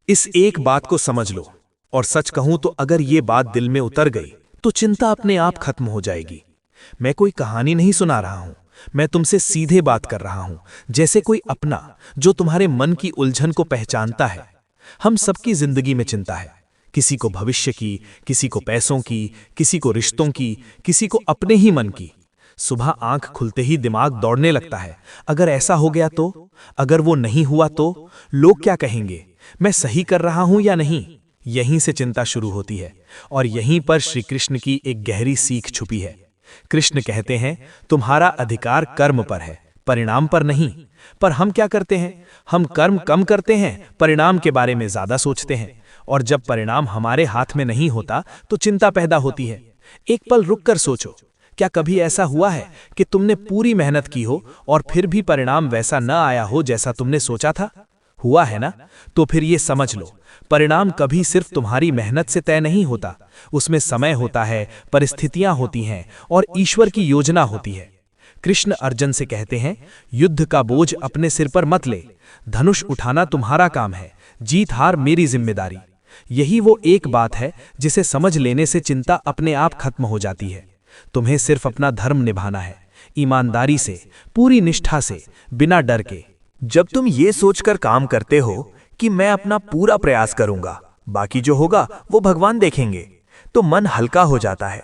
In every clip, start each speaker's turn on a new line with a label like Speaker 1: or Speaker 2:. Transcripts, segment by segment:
Speaker 1: इस एक बात को समझ लो, और सच कहूं तो अगर ये बात दिल में उतर गई तो चिंता अपने आप खत्म हो जाएगी। मैं कोई कहानी नहीं सुना रहा हूं, मैं तुमसे सीधे बात कर रहा हूं, जैसे कोई अपना जो तुम्हारे मन की उलझन को पहचानता है। हम सबकी जिंदगी में चिंता है, किसी को भविष्य की, किसी को पैसों की, किसी को रिश्तों की, किसी को अपने ही मन की। सुबह आंख खुलते ही दिमाग दौड़ने लगता है, अगर ऐसा हो गया तो, अगर वो नहीं हुआ तो, लोग क्या कहेंगे, मैं सही कर रहा हूं या नहीं। यहीं से चिंता शुरू होती है, और यहीं पर श्री कृष्ण की एक गहरी सीख छुपी है। कृष्ण कहते हैं, तुम्हारा अधिकार कर्म पर है, परिणाम पर नहीं। पर हम क्या करते हैं, हम कर्म कम करते हैं, परिणाम के बारे में ज्यादा सोचते हैं, और जब परिणाम हमारे हाथ में नहीं होता तो चिंता पैदा होती है। एक पल रुककर सोचो, क्या कभी ऐसा हुआ है कि तुमने पूरी मेहनत की हो और फिर भी परिणाम वैसा न आया हो जैसा तुमने सोचा था? हुआ है ना? तो फिर ये समझ लो, परिणाम कभी सिर्फ तुम्हारी मेहनत से तय नहीं होता, उसमें समय होता है, परिस्थितियां होती हैं और ईश्वर की योजना होती है। कृष्ण अर्जुन से कहते हैं, युद्ध का बोझ अपने सिर पर मत ले, धनुष उठाना तुम्हारा काम है, जीत हार मेरी जिम्मेदारी। यही वो एक बात है जिसे समझ लेने से चिंता अपने आप खत्म हो जाती है। तुम्हें सिर्फ अपना धर्म निभाना है, ईमानदारी से, पूरी निष्ठा से, बिना डर के। जब तुम ये सोचकर काम करते हो कि मैं अपना पूरा प्रयास करूंगा, बाकी जो होगा वो भगवान देखेंगे, तो मन हल्का हो जाता है।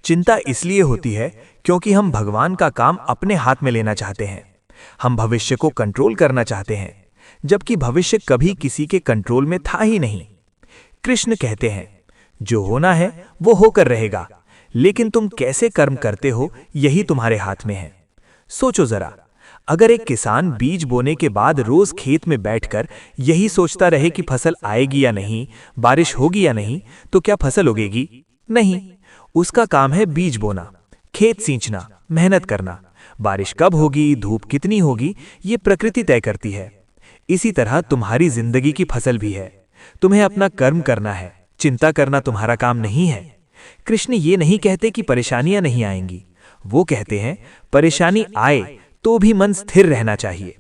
Speaker 1: चिंता इसलिए होती है क्योंकि हम भगवान का काम अपने हाथ में लेना चाहते हैं। हम भविष्य को कंट्रोल करना चाहते हैं, जबकि भविष्य कभी किसी के कंट्रोल में था ही नहीं। कृष्ण कहते हैं, जो होना है वो होकर रहेगा, लेकिन तुम कैसे कर्म करते हो यही तुम्हारे हाथ में है। सोचो जरा, अगर एक किसान बीज बोने के बाद रोज खेत में बैठकर यही सोचता रहे कि फसल आएगी या नहीं, बारिश होगी या नहीं, तो क्या फसल उगेगी? नहीं। उसका काम है बीज बोना, खेत सींचना, मेहनत करना। बारिश कब होगी, धूप कितनी होगी, ये प्रकृति तय करती है। इसी तरह तुम्हारी जिंदगी की फसल भी है। तुम्हें अपना कर्म करना है, चिंता करना तुम्हारा काम नहीं है। कृष्ण ये नहीं कहते कि परेशानियां नहीं आएंगी, वो कहते हैं परेशानी आए तो भी मन स्थिर रहना चाहिए।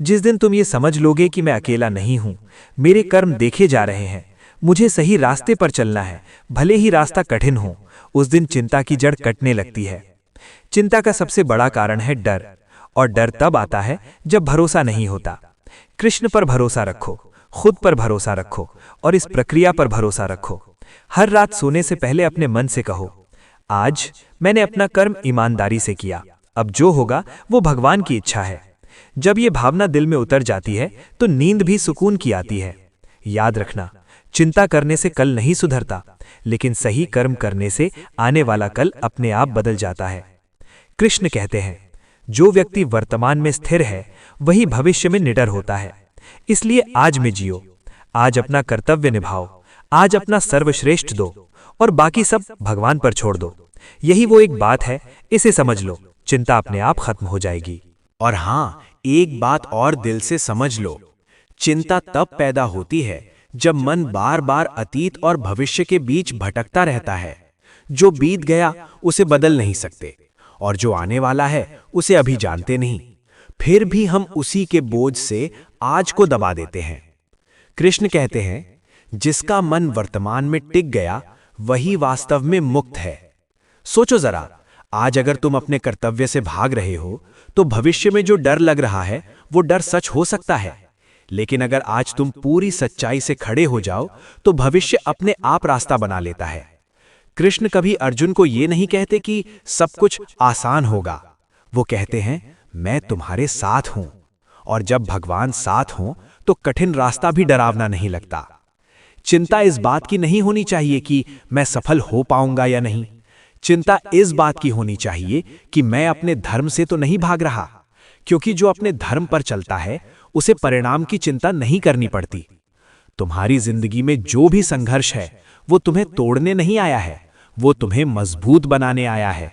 Speaker 1: जिस दिन तुम ये समझ लोगे कि मैं अकेला नहीं हूं, मेरे कर्म देखे जा रहे हैं, मुझे सही रास्ते पर चलना है, भले ही रास्ता कठिन हो, उस दिन चिंता की जड़ कटने लगती है। चिंता का सबसे बड़ा कारण है डर, और डर तब आता है जब भरोसा नहीं होता। कृष्ण पर भरोसा रखो, खुद पर भरोसा रखो, और इस प्रक्रिया पर भरोसा रखो। हर रात सोने से पहले अपने मन से कहो, आज मैंने अपना कर्म ईमानदारी से किया, अब जो होगा वो भगवान की इच्छा है। जब ये भावना दिल में उतर जाती है तो नींद भी सुकून की आती है। याद रखना, चिंता करने से कल नहीं सुधरता, लेकिन सही कर्म करने से आने वाला कल अपने आप बदल जाता है। कृष्ण कहते हैं, जो व्यक्ति वर्तमान में स्थिर है वही भविष्य में निडर होता है। इसलिए आज में जियो, आज अपना कर्तव्य निभाओ, आज अपना सर्वश्रेष्ठ दो, और बाकी सब भगवान पर छोड़ दो। यही वो एक बात है, इसे समझ लो, चिंता अपने आप खत्म हो जाएगी।
Speaker 2: और हाँ, एक बात और दिल से समझ लो, चिंता तब पैदा होती है जब मन बार बार अतीत और भविष्य के बीच भटकता रहता है। जो बीत गया उसे बदल नहीं सकते, और जो आने वाला है उसे अभी जानते नहीं। फिर भी हम उसी के बोझ से आज को दबा देते हैं। कृष्ण कहते हैं, जिसका मन वर्तमान में टिक गया वही वास्तव में मुक्त है। सोचो जरा, आज अगर तुम अपने कर्तव्य से भाग रहे हो तो भविष्य में जो डर लग रहा है वो डर सच हो सकता है। लेकिन अगर आज तुम पूरी सच्चाई से खड़े हो जाओ तो भविष्य अपने आप रास्ता बना लेता है। कृष्ण कभी अर्जुन को ये नहीं कहते कि सब कुछ आसान होगा, वो कहते हैं, मैं तुम्हारे साथ हूं। और जब भगवान साथ हों तो कठिन रास्ता भी डरावना नहीं लगता। चिंता इस बात की नहीं होनी चाहिए कि मैं सफल हो पाऊंगा या नहीं। चिंता इस बात की होनी चाहिए कि मैं अपने धर्म से तो नहीं भाग रहा, क्योंकि जो अपने धर्म पर चलता है उसे परिणाम की चिंता नहीं करनी पड़ती। तुम्हारी जिंदगी में जो भी संघर्ष है वो तुम्हें तोड़ने नहीं आया है, वो तुम्हें मजबूत बनाने आया है।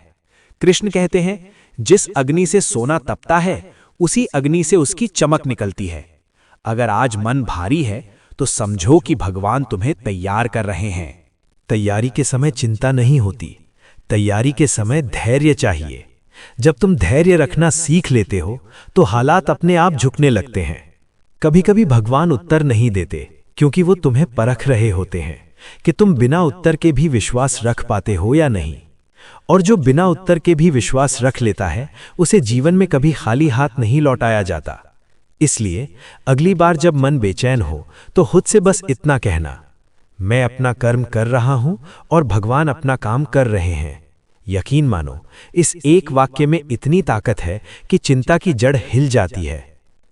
Speaker 2: कृष्ण कहते हैं, जिस अग्नि से सोना तपता है उसी अग्नि से उसकी चमक निकलती है। अगर आज मन भारी है तो समझो कि भगवान तुम्हें तैयार कर रहे हैं।
Speaker 1: तैयारी के समय चिंता नहीं होती, तैयारी के समय धैर्य चाहिए। जब तुम धैर्य रखना सीख लेते हो तो हालात अपने आप झुकने लगते हैं। कभी कभी भगवान उत्तर नहीं देते,
Speaker 2: क्योंकि वो तुम्हें परख रहे होते हैं कि तुम बिना उत्तर के भी विश्वास रख पाते हो या नहीं। और जो बिना उत्तर के भी विश्वास रख लेता है उसे जीवन में कभी खाली हाथ नहीं लौटाया जाता। इसलिए अगली बार जब मन बेचैन हो तो खुद से बस इतना कहना, मैं अपना कर्म कर रहा हूं और भगवान अपना काम कर रहे हैं। यकीन मानो, इस एक वाक्य में इतनी ताकत है कि चिंता की जड़ हिल जाती है।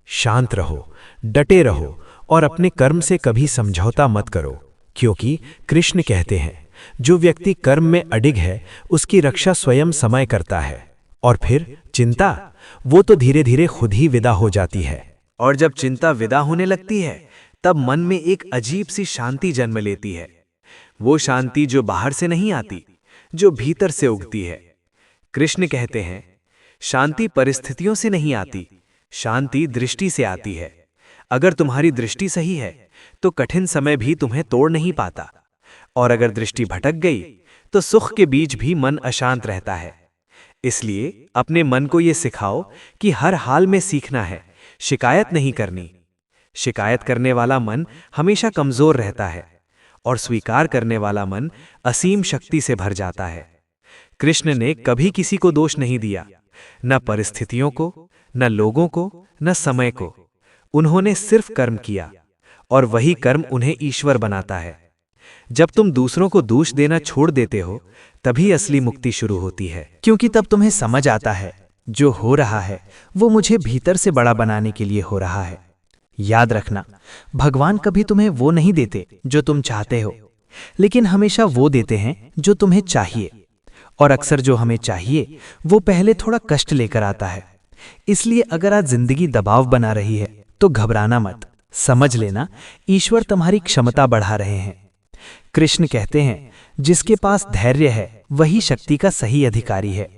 Speaker 2: शांत रहो, डटे रहो और अपने कर्म से कभी समझौता मत करो, क्योंकि कृष्ण कहते हैं जो व्यक्ति कर्म में अडिग है उसकी रक्षा स्वयं समय करता है। और फिर चिंता, वो तो धीरे धीरे खुद ही विदा हो जाती है।
Speaker 1: और जब चिंता विदा होने लगती है तब मन में एक अजीब सी शांति जन्म लेती है। वो शांति जो बाहर से नहीं आती, जो भीतर से उगती है। कृष्ण कहते हैं शांति परिस्थितियों से नहीं आती, शांति दृष्टि से आती है। अगर तुम्हारी दृष्टि सही है तो कठिन समय भी तुम्हें तोड़ नहीं पाता, और अगर दृष्टि भटक गई तो सुख के बीच भी मन अशांत रहता है। इसलिए अपने मन को ये सिखाओ कि हर हाल में सीखना है, शिकायत नहीं करनी। शिकायत करने वाला मन हमेशा कमजोर रहता है और स्वीकार करने वाला मन असीम शक्ति से भर जाता है। कृष्ण ने कभी किसी को दोष नहीं दिया, न परिस्थितियों को, न लोगों को, न समय को। उन्होंने सिर्फ कर्म किया और वही कर्म उन्हें ईश्वर बनाता है। जब तुम दूसरों को दोष देना छोड़ देते हो तभी असली मुक्ति शुरू होती है, क्योंकि तब तुम्हें समझ आता है जो हो रहा है वो मुझे भीतर से बड़ा बनाने के लिए हो रहा है। याद रखना, भगवान कभी तुम्हें वो नहीं देते जो तुम चाहते हो, लेकिन हमेशा वो देते हैं जो तुम्हें चाहिए। और अक्सर जो हमें चाहिए वो पहले थोड़ा कष्ट लेकर आता है। इसलिए अगर आज जिंदगी दबाव बना रही है तो घबराना मत, समझ लेना ईश्वर तुम्हारी क्षमता बढ़ा रहे हैं। कृष्ण कहते हैं जिसके पास धैर्य है वही शक्ति का सही अधिकारी है।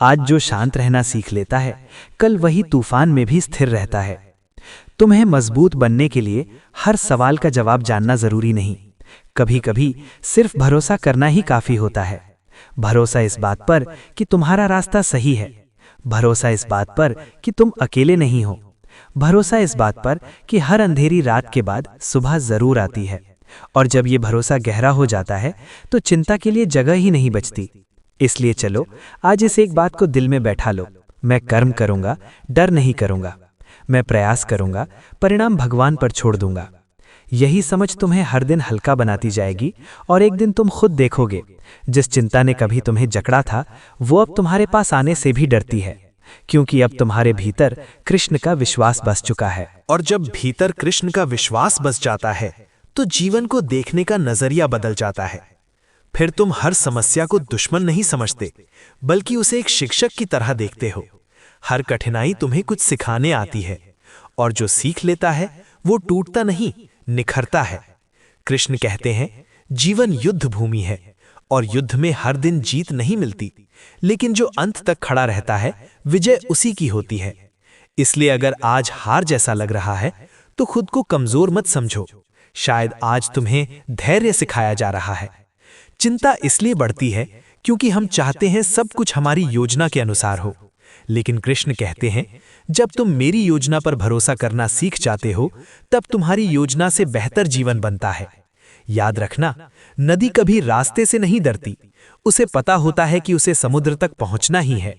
Speaker 1: आज जो शांत रहना सीख लेता है कल वही तूफान में भी स्थिर रहता है। तुम्हें मजबूत बनने के लिए हर सवाल का जवाब जानना जरूरी नहीं, कभी कभी सिर्फ भरोसा करना ही काफी होता है। भरोसा इस बात पर कि तुम्हारा रास्ता सही है, भरोसा इस बात पर कि तुम अकेले नहीं हो, भरोसा इस बात पर कि हर अंधेरी रात के बाद सुबह जरूर आती है। और जब ये भरोसा गहरा हो जाता है तो चिंता के लिए जगह ही नहीं बचती। इसलिए चलो आज इस एक बात को दिल में बैठा लो, मैं कर्म करूंगा, डर नहीं करूंगा। मैं प्रयास करूंगा, परिणाम भगवान पर छोड़ दूंगा। यही समझ तुम्हें हर दिन हल्का बनाती जाएगी और एक दिन तुम खुद देखोगे जिस चिंता ने कभी तुम्हें जकड़ा था वो अब तुम्हारे पास आने से भी डरती है, क्योंकि अब तुम्हारे भीतर कृष्ण का विश्वास बस चुका है। और जब भीतर कृष्ण का विश्वास बस जाता है तो जीवन को देखने का नजरिया बदल जाता है। फिर तुम हर समस्या को दुश्मन नहीं समझते, बल्कि उसे एक शिक्षक की तरह देखते हो। हर कठिनाई तुम्हें कुछ सिखाने आती है, और जो सीख लेता है वो टूटता नहीं, निखरता है। कृष्ण कहते हैं जीवन युद्ध भूमि है और युद्ध में हर दिन जीत नहीं मिलती, लेकिन जो अंत तक खड़ा रहता है विजय उसी की होती है। इसलिए अगर आज हार जैसा लग रहा है तो खुद को कमजोर मत समझो, शायद आज तुम्हें धैर्य सिखाया जा रहा है। चिंता इसलिए बढ़ती है क्योंकि हम चाहते हैं सब कुछ हमारी योजना के अनुसार हो, लेकिन कृष्ण कहते हैं जब तुम मेरी योजना पर भरोसा करना सीख जाते हो तब तुम्हारी योजना से बेहतर जीवन बनता है। याद रखना, नदी कभी रास्ते से नहीं डरती, उसे पता होता है कि उसे समुद्र तक पहुंचना ही है।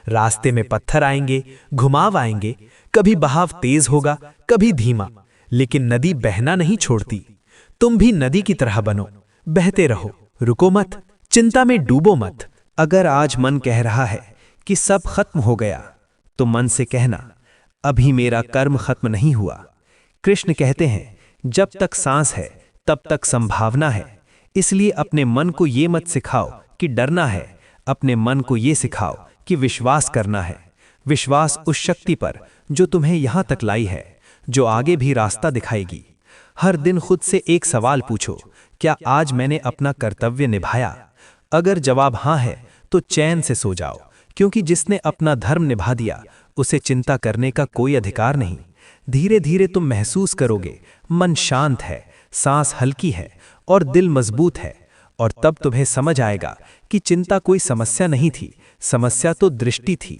Speaker 1: रास्ते में पत्थर आएंगे, घुमाव आएंगे, कभी बहाव तेज होगा, कभी धीमा, लेकिन नदी बहना नहीं छोड़ती। तुम भी नदी की तरह बनो, बहते रहो, रुको मत, चिंता में डूबो मत। अगर आज मन कह रहा है कि सब खत्म हो गया तो मन से कहना अभी मेरा कर्म खत्म नहीं हुआ। कृष्ण कहते हैं जब तक सांस है तब तक संभावना है। इसलिए अपने मन को ये मत सिखाओ कि डरना है, अपने मन को ये सिखाओ कि विश्वास करना है। विश्वास उस शक्ति पर जो तुम्हें यहां तक लाई है, जो आगे भी रास्ता दिखाएगी। हर दिन खुद से एक सवाल पूछो, क्या आज मैंने अपना कर्तव्य निभाया? अगर जवाब हां है तो चैन से सो जाओ, क्योंकि जिसने अपना धर्म निभा दिया उसे चिंता करने का कोई अधिकार नहीं। धीरे धीरे तुम महसूस करोगे मन शांत है, सांस हल्की है और दिल मजबूत है, और तब तुम्हें समझ आएगा कि चिंता कोई समस्या नहीं थी, समस्या तो दृष्टि थी।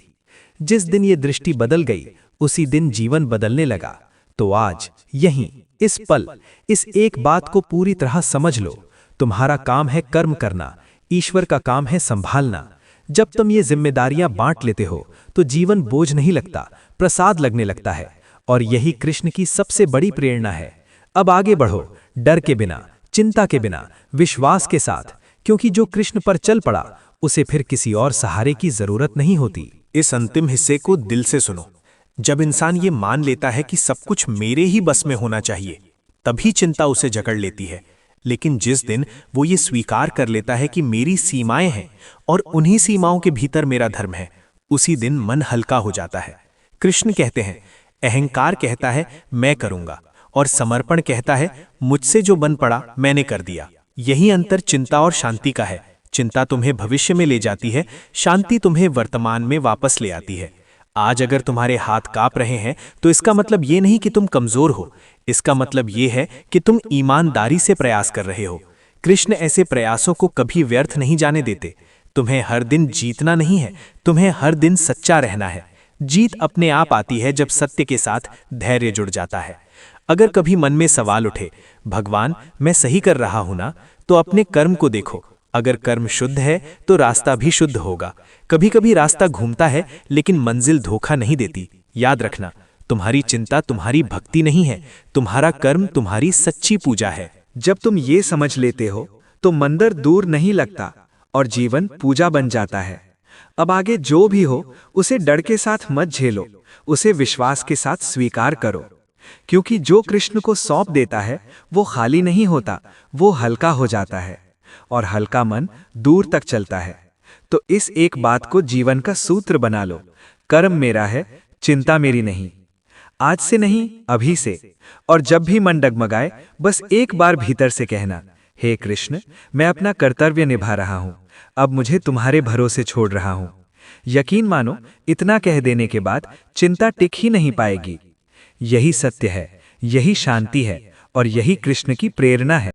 Speaker 1: जिस दिन ये दृष्टि बदल गई उसी दिन जीवन बदलने लगा। तो आज यहीं इस पल इस एक बात को पूरी तरह समझ लो, तुम्हारा काम है कर्म करना, ईश्वर का काम है संभालना। जब तुम ये जिम्मेदारियां बांट लेते हो तो जीवन बोझ नहीं लगता, प्रसाद लगने लगता है। और यही कृष्ण की सबसे बड़ी प्रेरणा है। अब आगे बढ़ो, डर के बिना, चिंता के बिना, विश्वास के साथ, क्योंकि जो कृष्ण पर चल पड़ा उसे फिर किसी और सहारे की जरूरत नहीं होती।
Speaker 2: इस अंतिम हिस्से को दिल से सुनो। जब इंसान ये मान लेता है कि सब कुछ मेरे ही बस में होना चाहिए, तभी चिंता उसे जकड़ लेती है। लेकिन जिस दिन वो ये स्वीकार कर लेता है कि मेरी सीमाएं हैं और उन्हीं सीमाओं के भीतर मेरा धर्म है, उसी दिन मन हल्का हो जाता है। कृष्ण कहते हैं, अहंकार कहता है मैं करूंगा, और समर्पण कहता है मुझसे जो बन पड़ा मैंने कर दिया। यही अंतर चिंता और शांति का है। चिंता तुम्हें भविष्य में ले जाती है, शांति तुम्हें वर्तमान में वापस ले आती है। आज अगर तुम्हारे हाथ कांप रहे हैं तो इसका मतलब ये नहीं कि तुम कमजोर हो, इसका मतलब ये है कि तुम ईमानदारी से प्रयास कर रहे हो। कृष्ण ऐसे प्रयासों को कभी व्यर्थ नहीं जाने देते। तुम्हें हर दिन जीतना नहीं है, तुम्हें हर दिन सच्चा रहना है। जीत अपने आप आती है जब सत्य के साथ धैर्य जुड़ जाता है। अगर कभी मन में सवाल उठे, भगवान मैं सही कर रहा हूं ना, तो अपने कर्म को देखो। अगर कर्म शुद्ध है तो रास्ता भी शुद्ध होगा। कभी कभी रास्ता घूमता है लेकिन मंजिल धोखा नहीं देती। याद रखना, तुम्हारी चिंता तुम्हारी भक्ति नहीं है, तुम्हारा कर्म तुम्हारी सच्ची पूजा है।
Speaker 1: जब तुम ये समझ लेते हो तो मंदिर दूर नहीं लगता और जीवन पूजा बन जाता है। अब आगे जो भी हो उसे डर के साथ मत झेलो, उसे विश्वास के साथ स्वीकार करो, क्योंकि जो कृष्ण को सौंप देता है वो खाली नहीं होता, वो हल्का हो जाता है, और हल्का मन दूर तक चलता है। तो इस एक बात को जीवन का सूत्र बना लो, कर्म मेरा है, चिंता मेरी नहीं। आज से नहीं, अभी से। और जब भी मन डगमगाए बस एक बार भीतर से कहना, हे कृष्ण मैं अपना कर्तव्य निभा रहा हूं, अब मुझे तुम्हारे भरोसे छोड़ रहा हूं। यकीन मानो, इतना कह देने के बाद चिंता टिक ही नहीं पाएगी। यही सत्य है, यही शांति है और यही कृष्ण की प्रेरणा है।